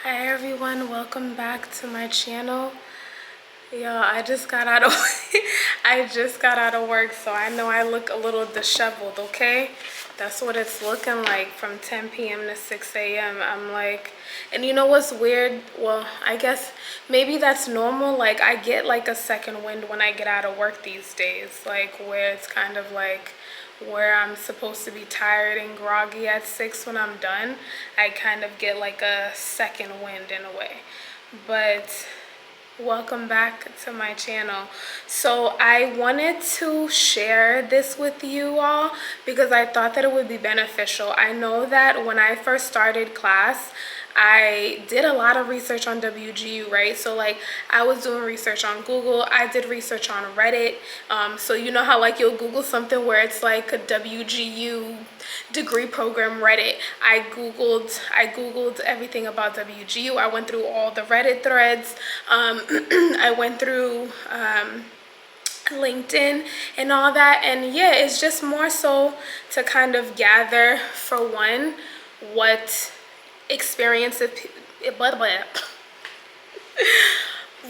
Hi everyone, welcome back to my channel. Yo, I just got out of I just got out of work, so I know I look a little disheveled, okay? That's what it's looking like from 10 p.m. to 6 a.m. I'm like, and you know what's weird? Well, I guess maybe that's normal. Like I get like a second wind when I get out of work these days, like where it's kind of like where I'm supposed to be tired and groggy at 6 when I'm done, I kind of get like a second wind in a way. But welcome back to my channel. So I wanted to share this with you all because I thought that it would be beneficial. I know that when I first started class, I did a lot of research on WGU, right? So like I was doing research on Google, I did research on Reddit. So you know how like you'll Google something where it's like a WGU degree program Reddit. I googled everything about WGU. I went through all the Reddit threads. I went through LinkedIn and all that, and yeah, it's just more so to kind of gather, for one, what experiences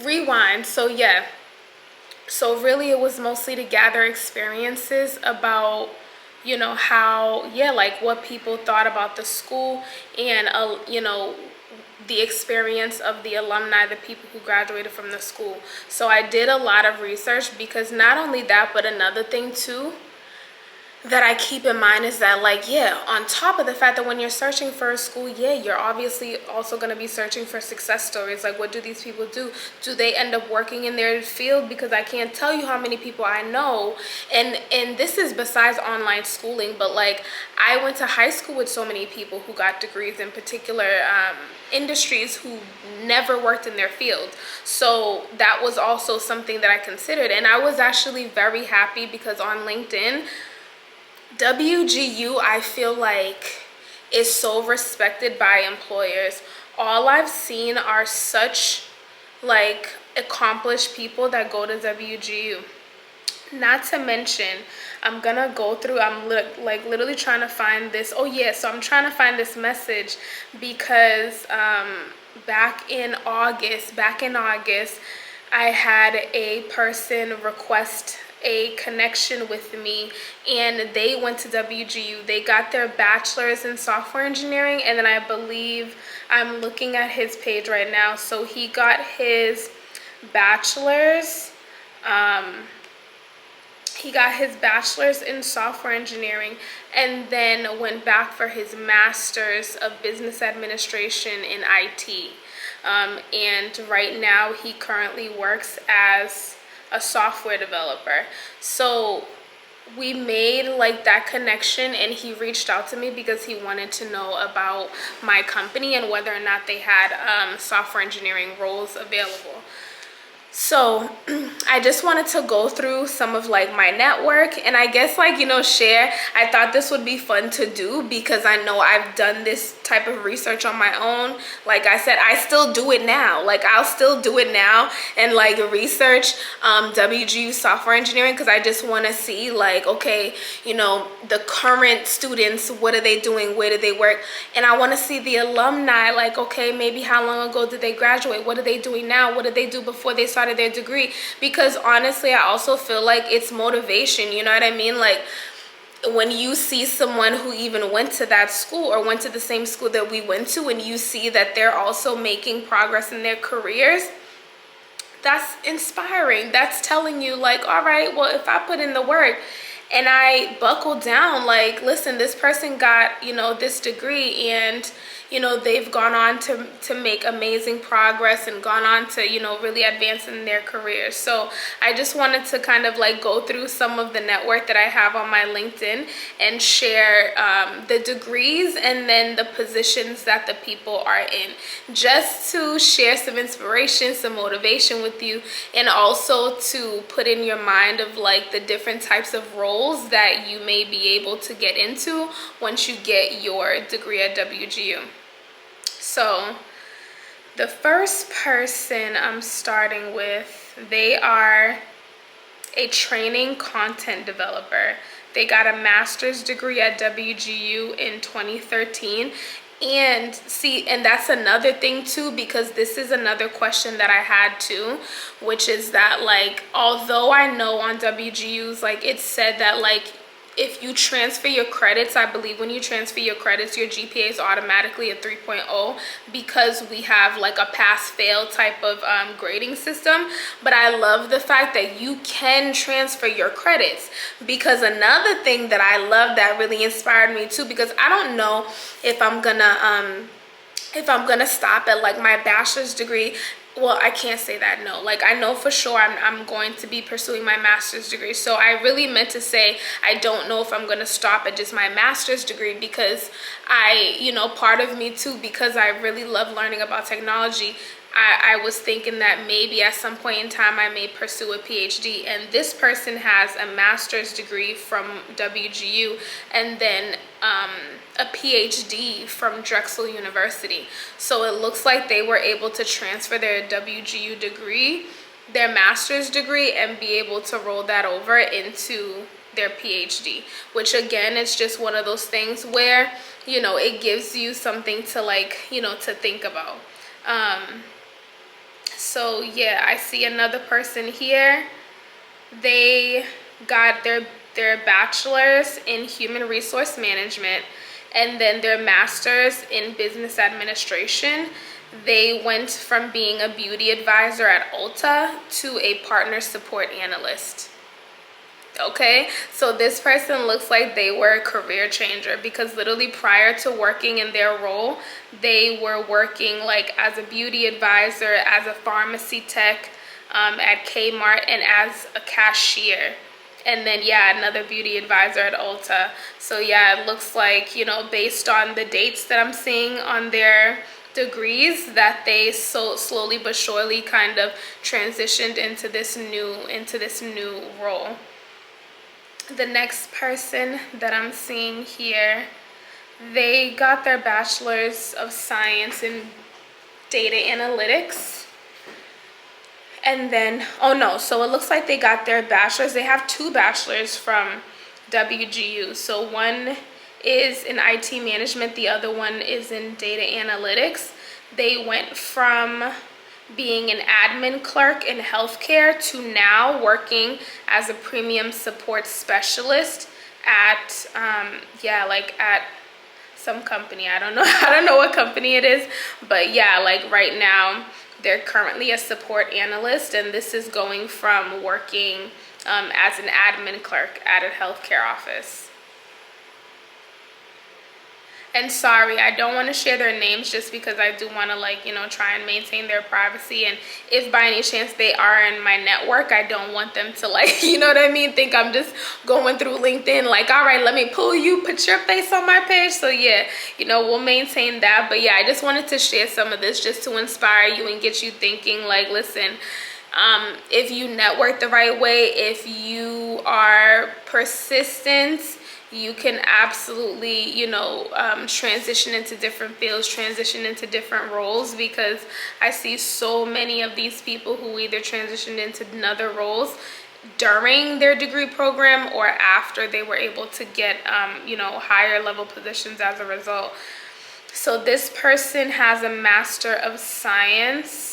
rewind. So yeah, so really it was mostly to gather experiences about, you know, how, yeah, like what people thought about the school, and you know, the experience of the alumni, the people who graduated from the school. So I did a lot of research because not only that, but another thing too that I keep in mind is that, like, yeah, on top of the fact that when you're searching for a school, yeah, you're obviously also going to be searching for success stories. Like, what do these people do? Do they end up working in their field? Because I can't tell you how many people I know, and this is besides online schooling, but like I went to high school with so many people who got degrees in particular industries who never worked in their field. So that was also something that I considered, and I was actually very happy because on LinkedIn, WGU, I feel like, is so respected by employers. All I've seen are such like accomplished people that go to WGU. Not to mention, I'm gonna go through, I'm like literally trying to find this. Oh yeah, so I'm trying to find this message because back in August, I had a person request a connection with me, and they went to WGU. They got their bachelor's in software engineering, and then I believe, I'm looking at his page right now, so he got his bachelor's in software engineering, and then went back for his master's of business administration in IT. And right now he currently works as a software developer. So we made like that connection, and he reached out to me because he wanted to know about my company and whether or not they had software engineering roles available. So I just wanted to go through some of like my network, and I guess, like, you know, share. I thought this would be fun to do because I know I've done this type of research on my own. Like I said, I still do it now. Like I'll still do it now and like research WGU software engineering, because I just want to see like, okay, you know, the current students, what are they doing? Where do they work? And I want to see the alumni, like, okay, maybe how long ago did they graduate? What are they doing now? What did they do before they started their degree? Because honestly, I also feel like it's motivation, you know what I mean? Like when you see someone who even went to that school or went to the same school that we went to, and you see that they're also making progress in their careers, that's inspiring. That's telling you like, all right, well, if I put in the work and I buckle down, like, listen, this person got, you know, this degree, and you know, they've gone on to make amazing progress and gone on to, you know, really advance in their careers. So I just wanted to kind of like go through some of the network that I have on my LinkedIn and share the degrees and then the positions that the people are in, just to share some inspiration, some motivation with you, and also to put in your mind of like the different types of roles that you may be able to get into once you get your degree at WGU. So the first person I'm starting with, they are a training content developer. They got a master's degree at WGU in 2013, And see, and that's another thing too, because this is another question that I had too, which is that like, although I know on WGUs, like it said that like if you transfer your credits, I believe when you transfer your credits, your GPA is automatically a 3.0 because we have like a pass-fail type of grading system. But I love the fact that you can transfer your credits, because another thing that I love that really inspired me too, because I don't know if I'm gonna stop at like my bachelor's degree. Well, I can't say that, no. Like, I know for sure I'm going to be pursuing my master's degree. So I really meant to say I don't know if I'm going to stop at just my master's degree, because part of me too, because I really love learning about technology, I was thinking that maybe at some point in time I may pursue a PhD. And this person has a master's degree from WGU and then a PhD from Drexel University. So it looks like they were able to transfer their WGU degree, their master's degree, and be able to roll that over into their PhD, which again, it's just one of those things where, it gives you something to like, to think about. So yeah, I see another person here. They got their bachelor's in human resource management and then their master's in business administration. They went from being a beauty advisor at Ulta to a partner support analyst. Okay, so this person looks like they were a career changer, because literally prior to working in their role, they were working like as a beauty advisor, as a pharmacy tech at Kmart, and as a cashier. And then yeah, another beauty advisor at Ulta. So yeah, it looks like, based on the dates that I'm seeing on their degrees, that they so slowly but surely kind of transitioned into this new role. The next person that I'm seeing here, they got their bachelor's of science in data analytics. And then, oh no, so it looks like they got their bachelor's. They have two bachelors from WGU. So one is in IT management, the other one is in data analytics. They went from being an admin clerk in healthcare to now working as a premium support specialist at at some company. I don't know what company it is, but yeah, like right now they're currently a support analyst, and this is going from working as an admin clerk at a healthcare office. And sorry, I don't want to share their names just because I do want to try and maintain their privacy. And if by any chance they are in my network, I don't want them to think I'm just going through LinkedIn like, all right, let me pull you, put your face on my page. So yeah, we'll maintain that. But yeah, I just wanted to share some of this just to inspire you and get you thinking like, listen, if you network the right way, if you are persistent, you can absolutely, transition into different fields, transition into different roles, because I see so many of these people who either transitioned into another roles during their degree program or after they were able to get, higher level positions as a result. So this person has a Master of Science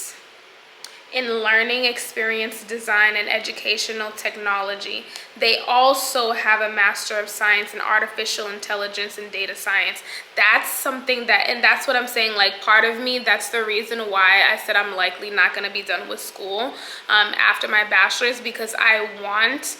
in learning experience design and educational technology. They also have a Master of Science in artificial intelligence and data science. That's something that, and that's what I'm saying, like part of me, that's the reason why I said I'm likely not going to be done with school after my bachelor's, because I want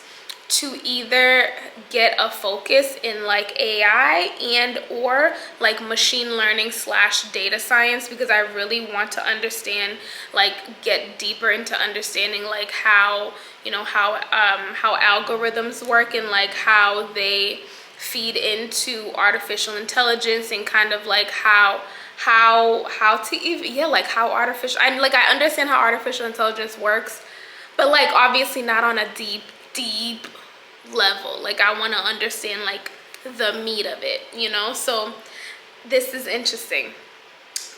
to either get a focus in like AI and or like machine learning / data science, because I really want to understand, like get deeper into understanding like how algorithms work and like how they feed into artificial intelligence, and kind of like how to even how artificial, I understand how artificial intelligence works, but like obviously not on a deep level. Like I want to understand like the meat of it, so this is interesting.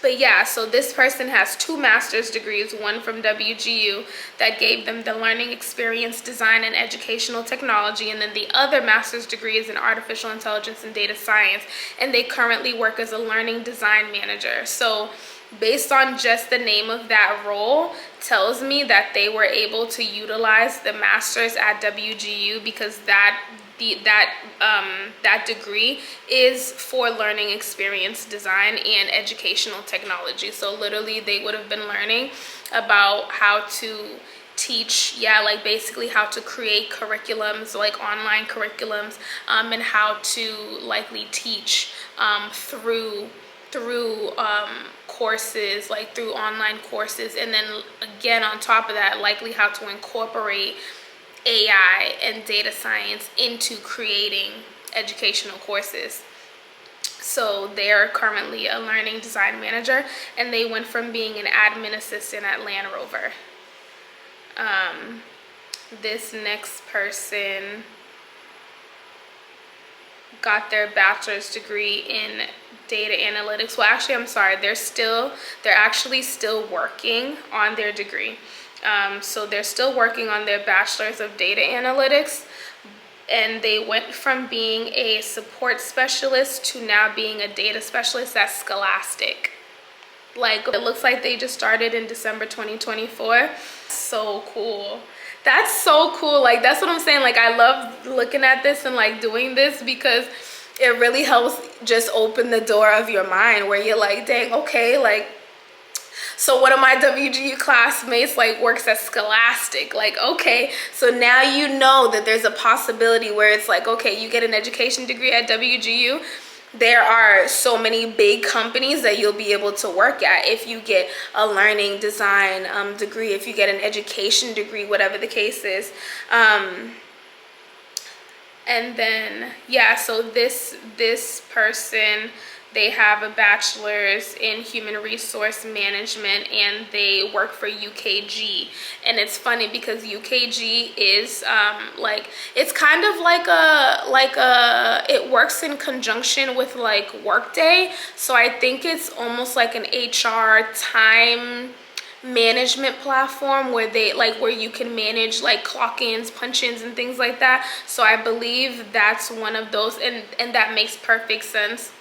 But yeah, so this person has 2 master's degrees, one from WGU that gave them the learning experience design and educational technology, and then the other master's degree is in artificial intelligence and data science, and they currently work as a learning design manager. So based on just the name of that role tells me that they were able to utilize the master's at WGU, because that degree is for learning experience design and educational technology. So literally they would have been learning about how to teach, like basically how to create curriculums, like online curriculums, and how to likely teach through courses, like through online courses, and then again on top of that, likely how to incorporate AI and data science into creating educational courses. So they're currently a learning design manager, and they went from being an admin assistant at Land Rover. This next person got their bachelor's degree in data analytics. Well, actually, I'm sorry, they're actually still working on their degree. So they're still working on their bachelor's of data analytics, and they went from being a support specialist to now being a data specialist at Scholastic. Like, it looks like they just started in December 2024. So cool. That's so cool. Like, that's what I'm saying. Like, I love looking at this and like doing this, because it really helps just open the door of your mind where you're like, dang, okay, like, so one of my WGU classmates like works at Scholastic. Like, okay, so now you know that there's a possibility where it's like, okay, you get an education degree at WGU, there are so many big companies that you'll be able to work at if you get a learning design degree, if you get an education degree, whatever the case is. And then, yeah, so this person, they have a bachelor's in human resource management, and they work for UKG. And it's funny because UKG is like, it's kind of like it works in conjunction with like Workday. So I think it's almost like an HR time management platform where where you can manage like clock-ins, punch-ins, and things like that. So I believe that's one of those, and that makes perfect sense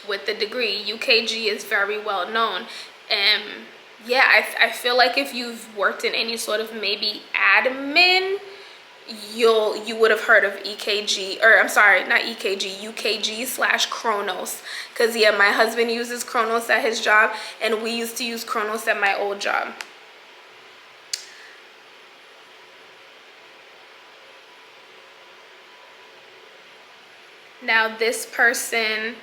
with the degree. UKG is very well known, and yeah, I feel like if you've worked in any sort of maybe admin, you would have heard of EKG, or I'm sorry, not EKG, UKG/Kronos, because yeah, my husband uses Kronos at his job, and we used to use Kronos at my old job. Now this person,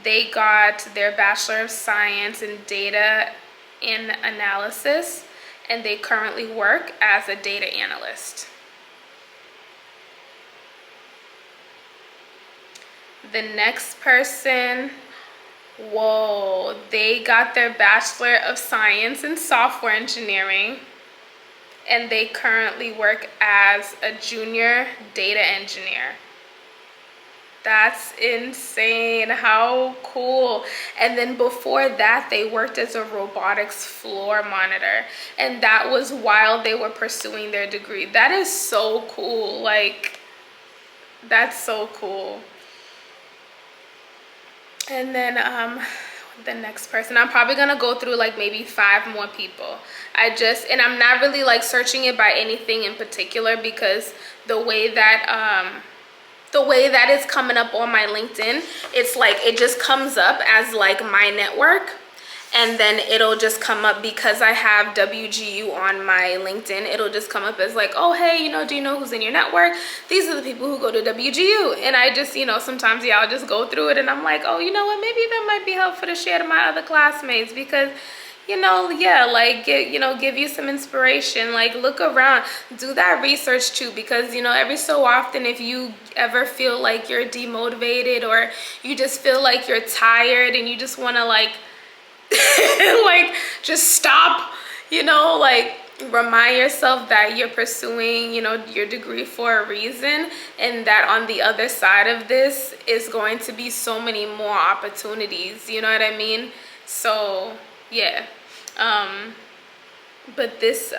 they got their Bachelor of Science in Data and Analysis, and they currently work as a data analyst. The next person, whoa, they got their Bachelor of Science in Software Engineering, and they currently work as a junior data engineer. That's insane. How cool. And then before that, they worked as a robotics floor monitor, and that was while they were pursuing their degree. That is so cool. Like, that's so cool. And then the next person, I'm probably gonna go through like maybe 5 more people. And I'm not really like searching it by anything in particular, because the way that it's coming up on my LinkedIn, it's like it just comes up as like my network, and then it'll just come up because I have WGU on my LinkedIn. It'll just come up as like, oh hey, do you know who's in your network? These are the people who go to WGU. And I just, sometimes I'll just go through it, and I'm like, oh, you know what, maybe that might be helpful to share to my other classmates, because like, give you some inspiration. Like, look around, do that research too, because every so often, if you ever feel like you're demotivated, or you just feel like you're tired and you just want to like like just stop, like, remind yourself that you're pursuing your degree for a reason, and that on the other side of this is going to be so many more opportunities, you know what I mean? So Yeah. But this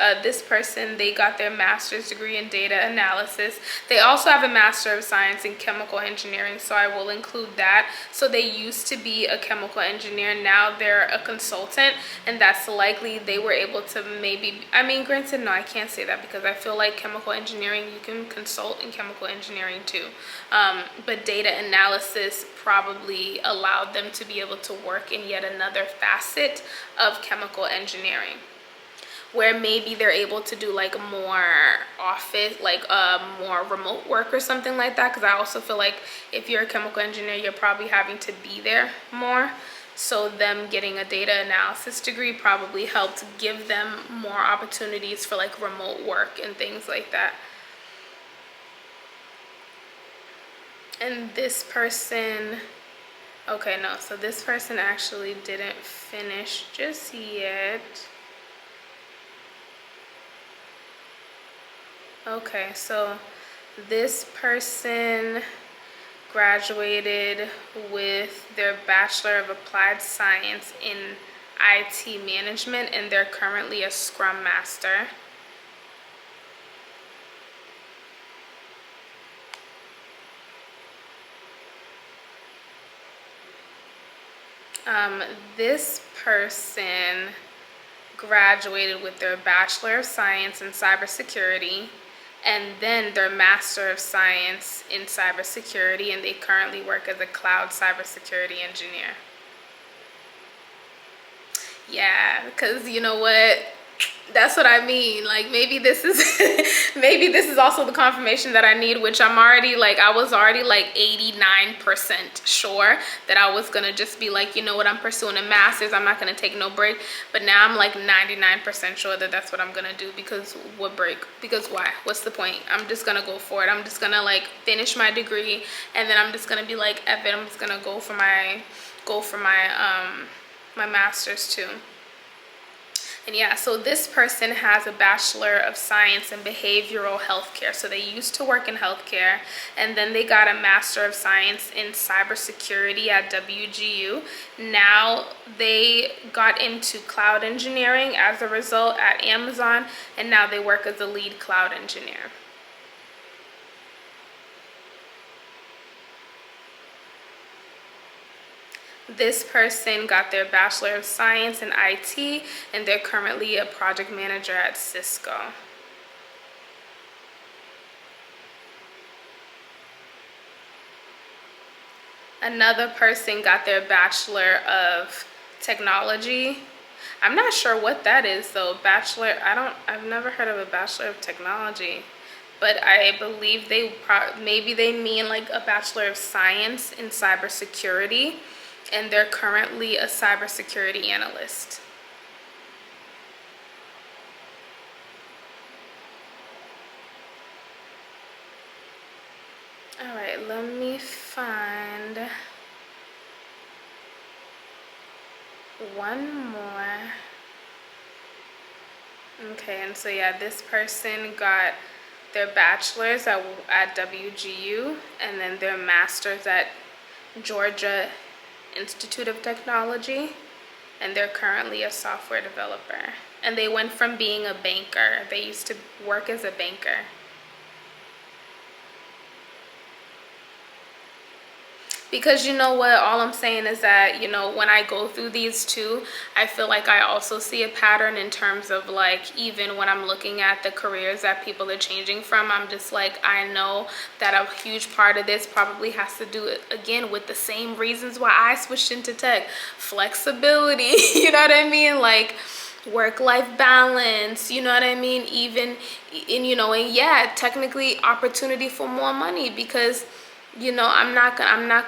person, they got their master's degree in data analysis. They also have a master of science in chemical engineering, so I will include that. So they used to be a chemical engineer, now they're a consultant, and that's likely they were able to maybe, I mean, granted, no, I can't say that because I feel like chemical engineering, you can consult in chemical engineering too. But data analysis probably allowed them to be able to work in yet another facet of chemical engineering, where maybe they're able to do like more office, like more remote work or something like that. Because I also feel like if you're a chemical engineer, you're probably having to be there more. So them getting a data analysis degree probably helped give them more opportunities for like remote work and things like that. And this person, okay, no, so this person actually didn't finish just yet. Okay, so this person graduated with their Bachelor of Applied Science in IT Management, and they're currently a Scrum Master. This person graduated with their Bachelor of Science in Cybersecurity and then their Master of Science in Cybersecurity, and they currently work as a cloud cybersecurity engineer. Yeah, because you know what? That's what I mean. Like maybe this is maybe this is also the confirmation that I need, which I'm already like, I was already like 89% sure that I was gonna just be like, you know what, I'm pursuing a master's, I'm not gonna take no break. But now I'm like 99% sure that that's what I'm gonna do. Because what break? Because why? What's the point? I'm just gonna go for it. I'm just gonna like finish my degree, and then I'm just gonna be like, F it, I'm just gonna go for my my master's too. And yeah, so this person has a Bachelor of Science in Behavioral Healthcare. So they used to work in healthcare, and then they got a Master of Science in Cybersecurity at WGU. Now they got into cloud engineering as a result at Amazon, and now they work as a lead cloud engineer. This person got their Bachelor of Science in IT, and they're currently a project manager at Cisco. Another person got their Bachelor of Technology. I'm not sure what that is though. I've never heard of a Bachelor of Technology, but I believe maybe they mean like a Bachelor of Science in Cybersecurity, and they're currently a cybersecurity analyst. All right, let me find one more. Okay, and so yeah, this person got their bachelor's at WGU, and then their master's at Georgia Institute of Technology, and they're currently a software developer. And they went from being a banker. They used to work as a banker. Because you know what, all I'm saying is that, you know, when I go through these two, I feel like I also see a pattern in terms of like, even when I'm looking at the careers that people are changing from, I'm just like, I know that a huge part of this probably has to do, again, with the same reasons why I switched into tech. Flexibility, you know what I mean? Like work-life balance, you know what I mean? Even, and you know, and yeah, technically opportunity for more money. Because you know, I'm not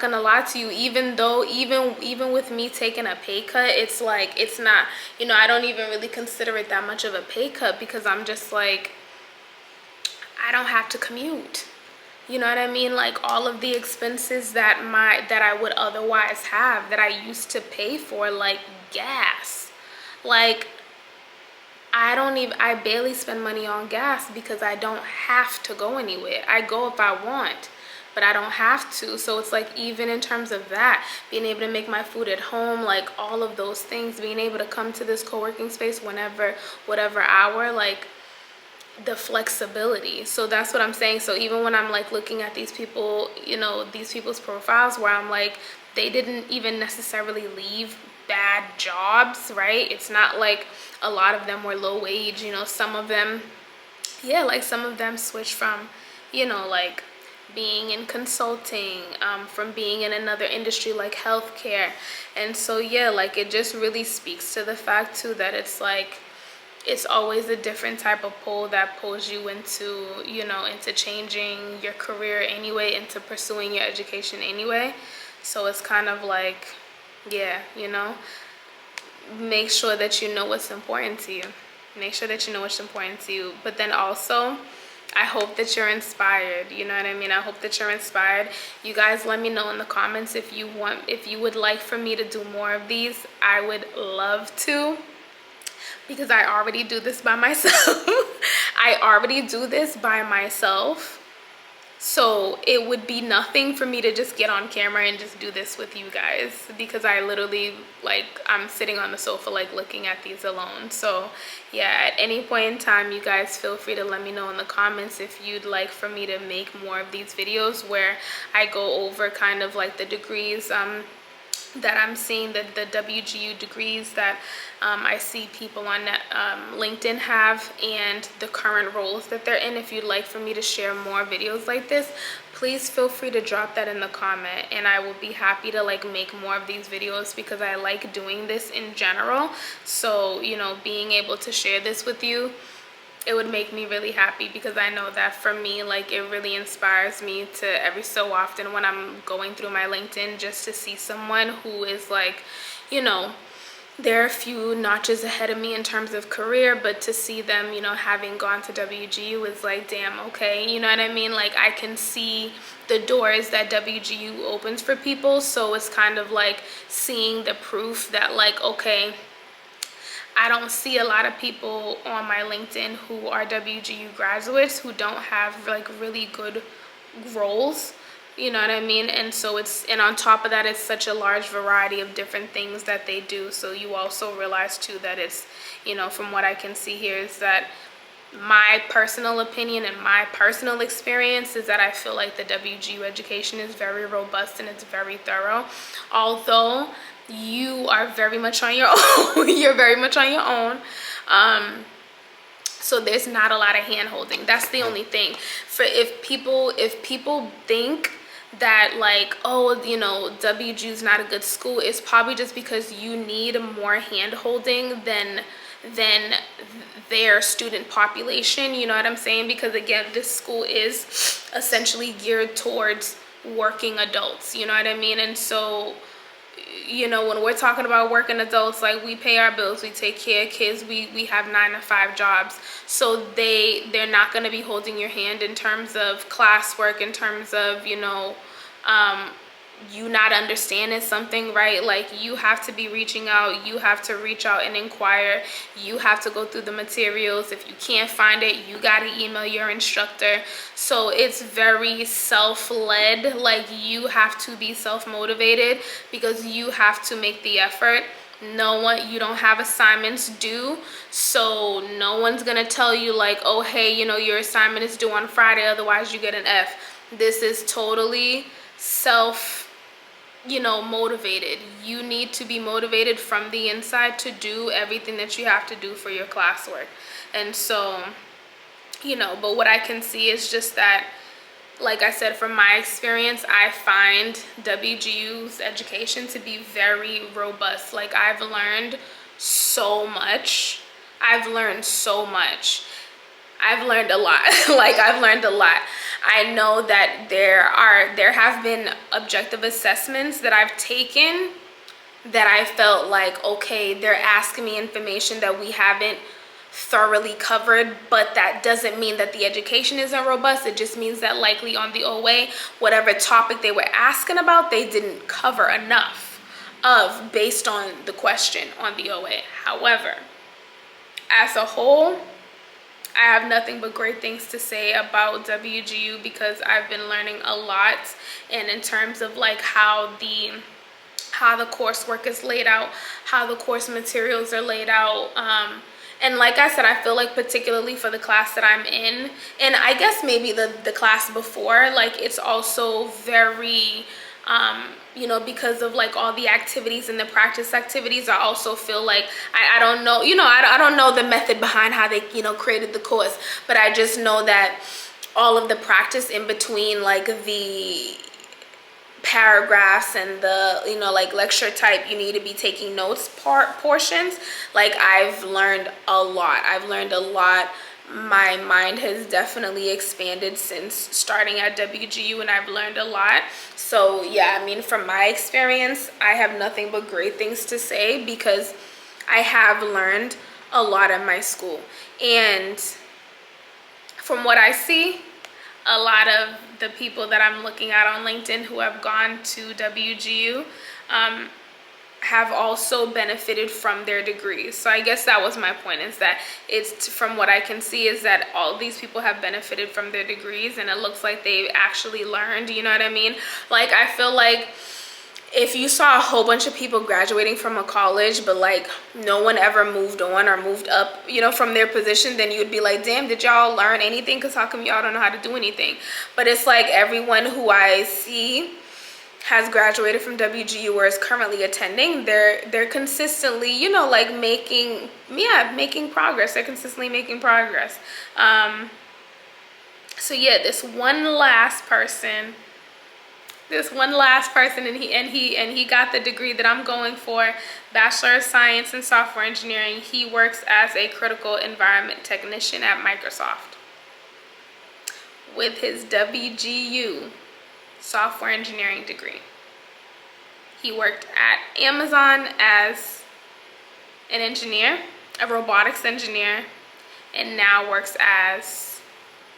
gonna lie to you, even though even with me taking a pay cut, it's like, it's not, you know, I don't even really consider it that much of a pay cut, because I'm just like, I don't have to commute. You know what I mean? Like all of the expenses that I would otherwise have, that I used to pay for, like gas. Like I barely spend money on gas because I don't have to go anywhere. I go if I want. but I don't have to. So it's like, even in terms of that, being able to make my food at home, like all of those things, being able to come to this co-working space whenever, whatever hour, like the flexibility. So that's what I'm saying. So even when I'm like looking at these people, you know, these people's profiles, where I'm like, they didn't even necessarily leave bad jobs, right? It's not like a lot of them were low wage, you know. Some of them, yeah, like some of them switched from, you know, like being in consulting, from being in another industry like healthcare. And so yeah, like it just really speaks to the fact too that it's like, it's always a different type of pull that pulls you into, you know, into changing your career anyway, into pursuing your education anyway. So it's kind of like, yeah, you know, make sure that you know what's important to you. Make sure that you know what's important to you. But then also, I hope that you're inspired. You know what I mean? I hope that you're inspired. You guys let me know in the comments if you would like for me to do more of these. I would love to, because I already do this by myself. I already do this by myself. So it would be nothing for me to just get on camera and just do this with you guys, because I literally, like, I'm sitting on the sofa like looking at these alone. So yeah, at any point in time, you guys feel free to let me know in the comments if you'd like for me to make more of these videos where I go over kind of like the degrees that I'm seeing, the WGU degrees that I see people on LinkedIn have, and the current roles that they're in. If you'd like for me to share more videos like this, please feel free to drop that in the comment, and I will be happy to like make more of these videos, because I like doing this in general. So, you know, being able to share this with you, it would make me really happy, because I know that for me, like, it really inspires me to every so often when I'm going through my LinkedIn, just to see someone who is like, you know, they're a few notches ahead of me in terms of career, but to see them, you know, having gone to WGU is like, damn, okay, you know what I mean? Like, I can see the doors that WGU opens for people. So it's kind of like seeing the proof that, like, okay, I don't see a lot of people on my LinkedIn who are WGU graduates who don't have like really good roles, you know what I mean? And so and on top of that, it's such a large variety of different things that they do. So you also realize too that it's, you know, from what I can see here, is that my personal opinion and my personal experience is that I feel like the WGU education is very robust and it's very thorough. Although you are very much on your own. You're very much on your own. So there's not a lot of hand holding. That's the only thing. For if people think that like, oh, you know, WGU is not a good school, it's probably just because you need more hand holding than their student population, you know what I'm saying? Because again, this school is essentially geared towards working adults, you know what I mean? And so, you know, when we're talking about working adults, like, we pay our bills, we take care of kids, we have 9-to-5 jobs. So they're not going to be holding your hand in terms of classwork, in terms of, you know, you not understanding something, right? Like, you have to be reaching out, you have to reach out and inquire, you have to go through the materials. If you can't find it, you got to email your instructor. So it's very self-led. Like, you have to be self-motivated, because you have to make the effort. You don't have assignments due, so no one's gonna tell you like, oh, hey, you know, your assignment is due on Friday, otherwise you get an F. This is totally self, you know, motivated. You need to be motivated from the inside to do everything that you have to do for your classwork. And so, you know, but what I can see is just that, like I said, from my experience, I find WGU's education to be very robust. Like, I've learned so much. I've learned so much. I've learned a lot. Like, I've learned a lot. I know that there have been objective assessments that I've taken that I felt like, okay, they're asking me information that we haven't thoroughly covered, but that doesn't mean that the education isn't robust. It just means that likely on the OA, whatever topic they were asking about, they didn't cover enough of based on the question on the OA. However, as a whole, I have nothing but great things to say about WGU because I've been learning a lot, and in terms of like how the coursework is laid out, how the course materials are laid out. And like I said, I feel like particularly for the class that I'm in, and I guess maybe the class before, like it's also very, you know, because of like all the activities and the practice activities, I also feel like, I don't know, you know, I don't know the method behind how they, you know, created the course, but I just know that all of the practice in between like the paragraphs and the, you know, like lecture type, you need to be taking notes portions, like I've learned a lot. My mind has definitely expanded since starting at WGU, and I've learned a lot. So yeah, I mean, from my experience, I have nothing but great things to say because I have learned a lot at my school. And from what I see, a lot of the people that I'm looking at on LinkedIn who have gone to WGU have also benefited from their degrees. So I guess that was my point, is that it's, from what I can see, is that all these people have benefited from their degrees, and it looks like they've actually learned, you know what I mean? Like, I feel like if you saw a whole bunch of people graduating from a college, but like no one ever moved on or moved up, you know, from their position, then you'd be like, damn, did y'all learn anything? Because how come y'all don't know how to do anything? But it's like everyone who I see has graduated from WGU or is currently attending, they're consistently, you know, like making progress. They're consistently making progress. So yeah, this one last person, and he got the degree that I'm going for, Bachelor of Science in Software Engineering. He works as a critical environment technician at Microsoft with his WGU software engineering degree. He worked at Amazon as an engineer, a robotics engineer, and now works as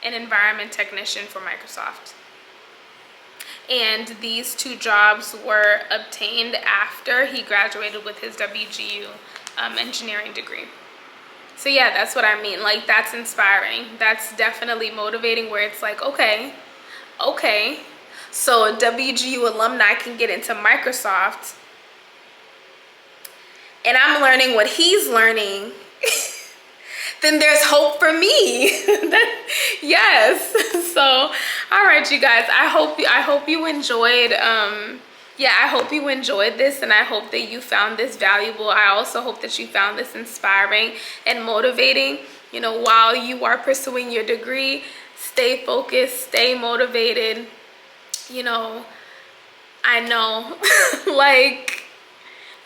an environment technician for Microsoft. And these two jobs were obtained after he graduated with his WGU engineering degree. So yeah, that's what I mean. Like, that's inspiring. That's definitely motivating, where it's like, okay, so a WGU alumni can get into Microsoft, and I'm learning what he's learning. Then there's hope for me. Yes. So, all right, you guys, I hope you enjoyed, I hope you enjoyed this, and I hope that you found this valuable. I also hope that you found this inspiring and motivating. You know, while you are pursuing your degree, stay focused, stay motivated. You know, I know, like,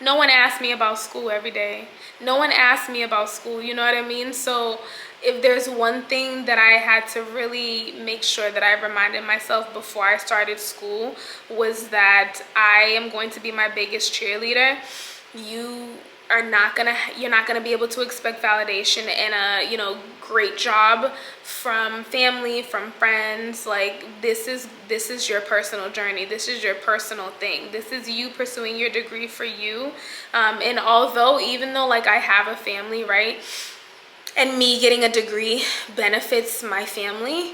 no one asks me about school every day. No one asks me about school, you know what I mean? So if there's one thing that I had to really make sure that I reminded myself before I started school, was that I am going to be my biggest cheerleader. You're not gonna be able to expect validation and a, you know, great job from family, from friends. Like, this is your personal journey. This is your personal thing. This is you pursuing your degree for you. And even though like I have a family, right, and me getting a degree benefits my family,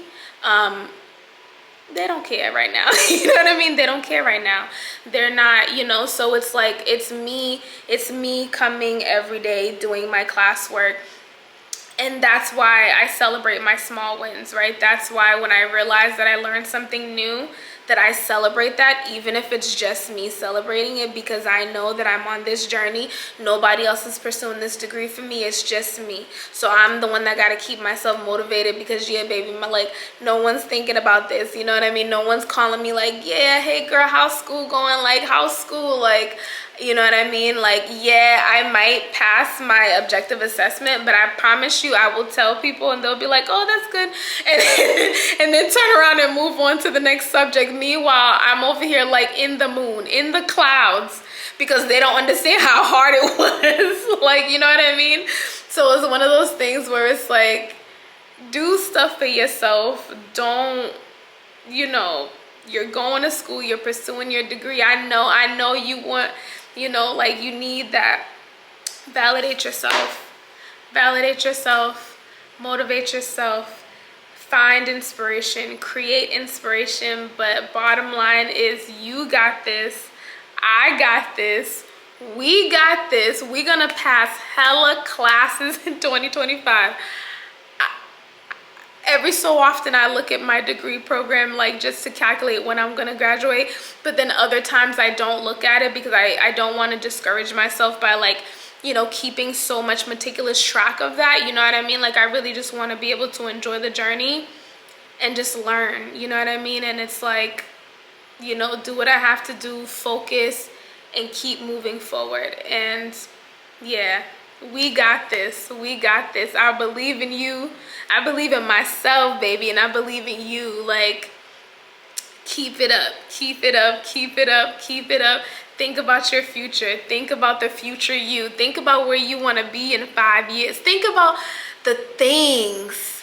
they don't care right now. You know what I mean? They don't care right now. They're not, you know, so it's like, it's me coming every day doing my classwork. And that's why I celebrate my small wins, right? That's why when I realize that I learned something new, that I celebrate that, even if it's just me celebrating it, because I know that I'm on this journey. Nobody else is pursuing this degree for me. It's just me. So I'm the one that got to keep myself motivated, because yeah, baby, like, no one's thinking about this. You know what I mean? No one's calling me like, yeah, hey girl, how's school going? Like, how's school? Like, you know what I mean? Like, yeah, I might pass my objective assessment, but I promise you, I will tell people and they'll be like, oh, that's good. And then turn around and move on to the next subject. Meanwhile, I'm over here like in the moon, in the clouds, because they don't understand how hard it was. Like, you know what I mean? So it's one of those things where it's like, do stuff for yourself. Don't, you know, you're going to school, you're pursuing your degree. I know you want, you know, like, you need that. Validate yourself. motivate yourself, find inspiration, create inspiration, but bottom line is you got this, I got this, we got this. We're gonna pass hella classes in 2025. Every so often I look at my degree program like just to calculate when I'm gonna graduate, but then other times I don't look at it because I don't want to discourage myself by like, you know, keeping so much meticulous track of that, you know what I mean? Like I really just want to be able to enjoy the journey and just learn, you know what I mean? And it's like, you know, do what I have to do, focus, and keep moving forward. And yeah, we got this. We got this. I believe in you. I believe in myself, baby, and I believe in you. Like, keep it up. Keep it up. Keep it up. Keep it up. Think about your future. Think about the future you. Think about where you want to be in 5 years. Think about the things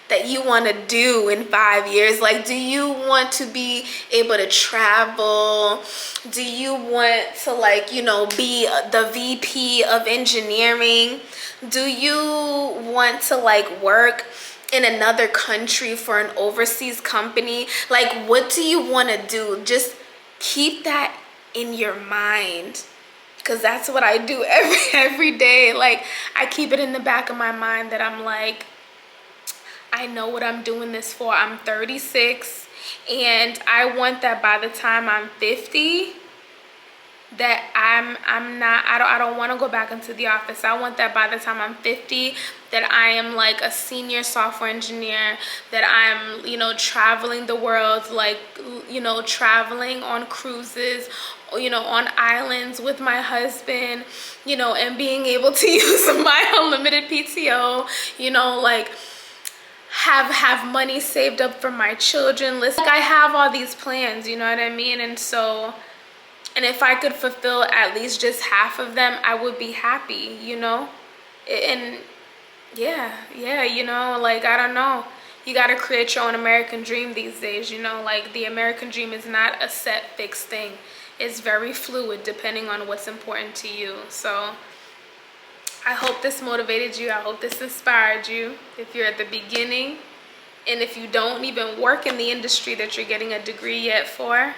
that you want to do in 5 years. Like, do you want to be able to travel? Do you want to, like, you know, be the VP of engineering? Do you want to like work in another country for an overseas company? Like, what do you want to do? Just keep that in your mind, because that's what I do every day. Like, I keep it in the back of my mind that I'm like, I know what I'm doing this for. I'm 36 and I want that by the time I'm 50 that I don't want to go back into the office. I want that by the time I'm 50 that I am like a senior software engineer, that I'm, you know, traveling the world, like, you know, traveling on cruises, you know, on islands with my husband, you know, and being able to use my unlimited PTO, you know, like have money saved up for my children. Listen, like I have all these plans, you know what I mean? And so, and if I could fulfill at least just half of them, I would be happy, you know? And yeah, you know, like, I don't know. You got to create your own American dream these days, you know? Like, the American dream is not a set, fixed thing. It's very fluid depending on what's important to you. So I hope this motivated you. I hope this inspired you. If you're at the beginning, and if you don't even work in the industry that you're getting a degree yet for,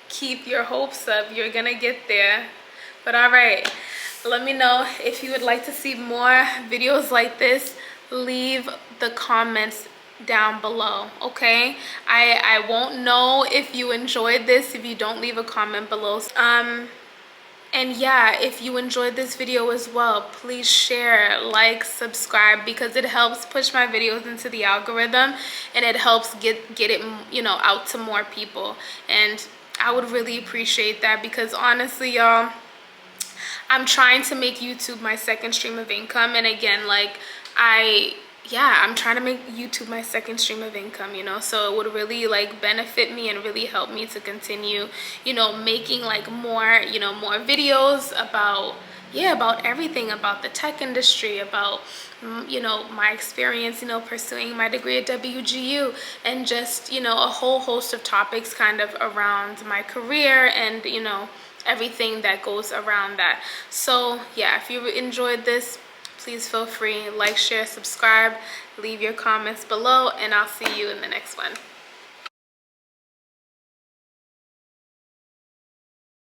keep your hopes up. You're gonna get there. But all right, let me know if you would like to see more videos like this. Leave the comments down below, okay? I won't know if you enjoyed this if you don't leave a comment below. And yeah, if you enjoyed this video as well, please share, like, subscribe, because it helps push my videos into the algorithm and it helps get it, you know, out to more people. And I would really appreciate that, because honestly, y'all, I'm trying to make YouTube my second stream of income. And again, like, I'm trying to make YouTube my second stream of income, you know, so it would really like benefit me and really help me to continue, you know, making like more, you know, more videos about, about everything, about the tech industry, about, you know, my experience, you know, pursuing my degree at WGU, and just, you know, a whole host of topics kind of around my career and, you know, everything that goes around that. So yeah, if you enjoyed this, please feel free, like, share, subscribe, leave your comments below, and I'll see you in the next one.